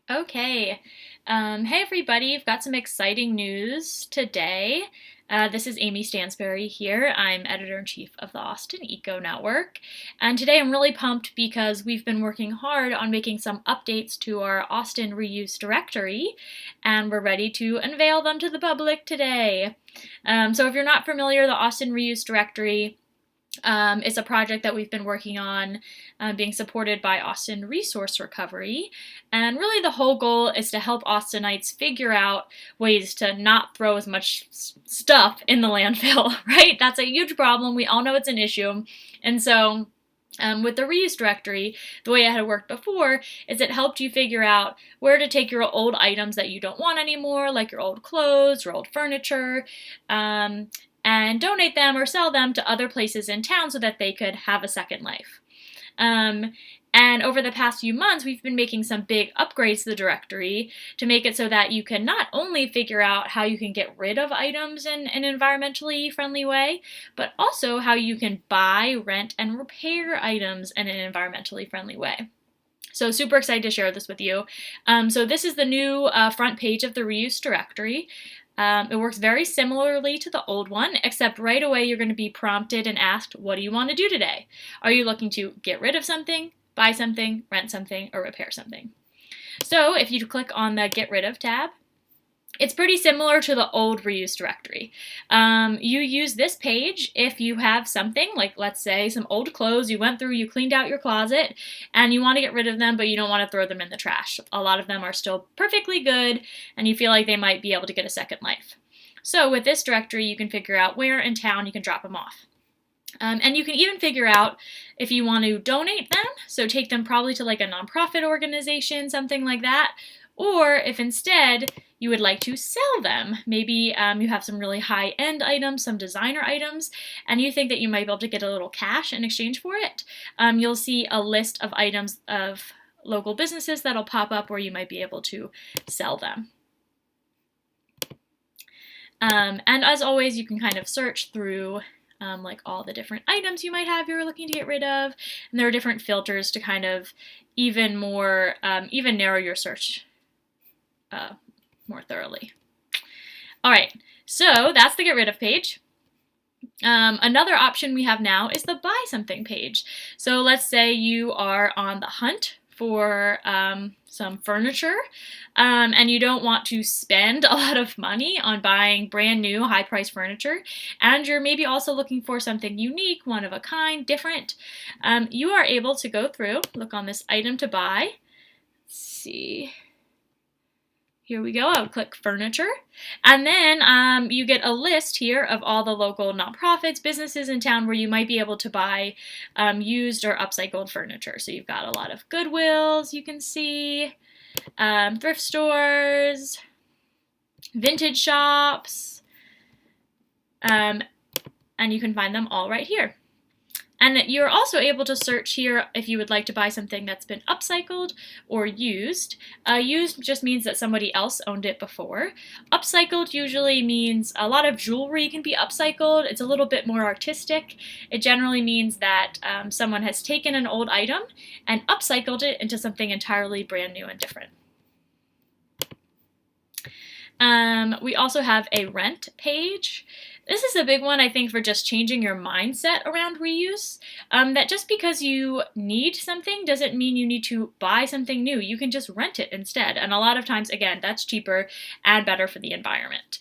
Okay. Hey everybody, I've got some exciting news today. This is Amy Stansberry here. I'm editor-in-chief of the Austin Eco Network. And today I'm really pumped because we've been working hard on making some updates to our Austin Reuse Directory, and we're ready to unveil them to the public today. So if you're not familiar, the Austin Reuse Directory it's a project that we've been working on, being supported by Austin Resource Recovery. And really, the whole goal is to help Austinites figure out ways to not throw as much stuff in the landfill, right? That's a huge problem. We all know it's an issue. And so, with the reuse directory, the way it had worked before is it helped you figure out where to take your old items that you don't want anymore, like your old clothes, your old furniture, and donate them or sell them to other places in town so that they could have a second life. And over the past few months, we've been making some big upgrades to the directory to make it so that you can not only figure out how you can get rid of items in an environmentally friendly way, but also how you can buy, rent, and repair items in an environmentally friendly way. So super excited to share this with you. So this is the new front page of the reuse directory. It works very similarly to the old one, except right away you're going to be prompted and asked, what do you want to do today? Are you looking to get rid of something, buy something, rent something, or repair something? So if you click on the Get Rid of tab, it's pretty similar to the old reuse directory. You use this page if you have something, like let's say some old clothes you went through, you cleaned out your closet, and you want to get rid of them, but you don't want to throw them in the trash. A lot of them are still perfectly good, and you feel like they might be able to get a second life. So with this directory, you can figure out where in town you can drop them off. And you can even figure out if you want to donate them, so take them probably to like a nonprofit organization, something like that, or if instead you would like to sell them. Maybe you have some really high-end items, some designer items, and you think that you might be able to get a little cash in exchange for it. You'll see a list of items of local businesses that'll pop up where you might be able to sell them. And as always, you can kind of search through like all the different items you might have you're looking to get rid of, and there are different filters to kind of even narrow your search more thoroughly. All right, so that's the get rid of page. Another option we have now is the buy something page. So let's say you are on the hunt for some furniture and you don't want to spend a lot of money on buying brand new high price furniture, and you're maybe also looking for something unique, one of a kind, different. You are able to go through, look on this item to buy. Let's see. Here we go, I'll click furniture, and then you get a list here of all the local nonprofits, businesses in town where you might be able to buy used or upcycled furniture. So you've got a lot of Goodwills you can see, thrift stores, vintage shops, and you can find them all right here. And you're also able to search here if you would like to buy something that's been upcycled or used. Used just means that somebody else owned it before. Upcycled usually means a lot of jewelry can be upcycled. It's a little bit more artistic. It generally means that someone has taken an old item and upcycled it into something entirely brand new and different. We also have a rent page. This is a big one, I think, for just changing your mindset around reuse. That just because you need something doesn't mean you need to buy something new. You can just rent it instead. And a lot of times, again, that's cheaper and better for the environment.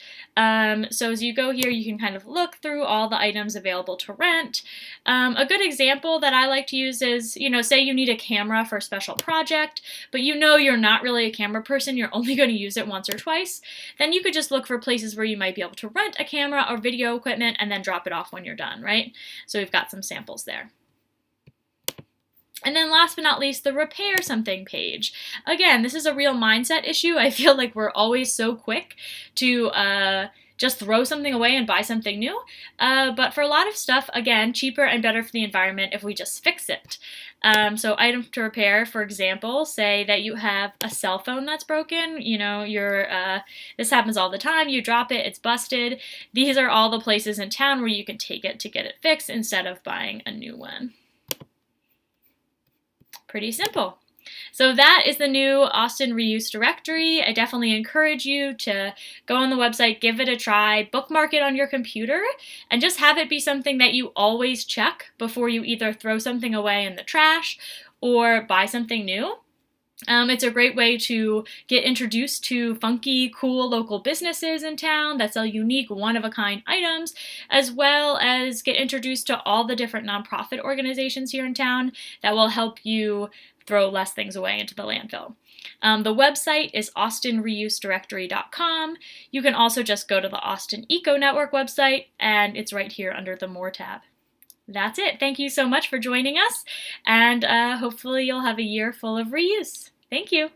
So as you go here, you can kind of look through all the items available to rent. A good example that I like to use is, say you need a camera for a special project, but you're not really a camera person, you're only going to use it once or twice. Then you could just look for places where you might be able to rent a camera or video equipment and then drop it off when you're done, right? So we've got some samples there. And then last but not least, the repair something page. Again, this is a real mindset issue. I feel like we're always so quick to just throw something away and buy something new. But for a lot of stuff, again, cheaper and better for the environment if we just fix it. So items to repair, for example, say that you have a cell phone that's broken. This happens all the time. You drop it, it's busted. These are all the places in town where you can take it to get it fixed instead of buying a new one. Pretty simple. So that is the new Austin Reuse Directory. I definitely encourage you to go on the website, give it a try, bookmark it on your computer, and just have it be something that you always check before you either throw something away in the trash or buy something new. It's a great way to get introduced to funky, cool local businesses in town that sell unique, one-of-a-kind items, as well as get introduced to all the different nonprofit organizations here in town that will help you throw less things away into the landfill. The website is austinreusedirectory.com. You can also just go to the Austin Eco Network website, and it's right here under the More tab. That's it. Thank you so much for joining us, and hopefully you'll have a year full of reuse. Thank you.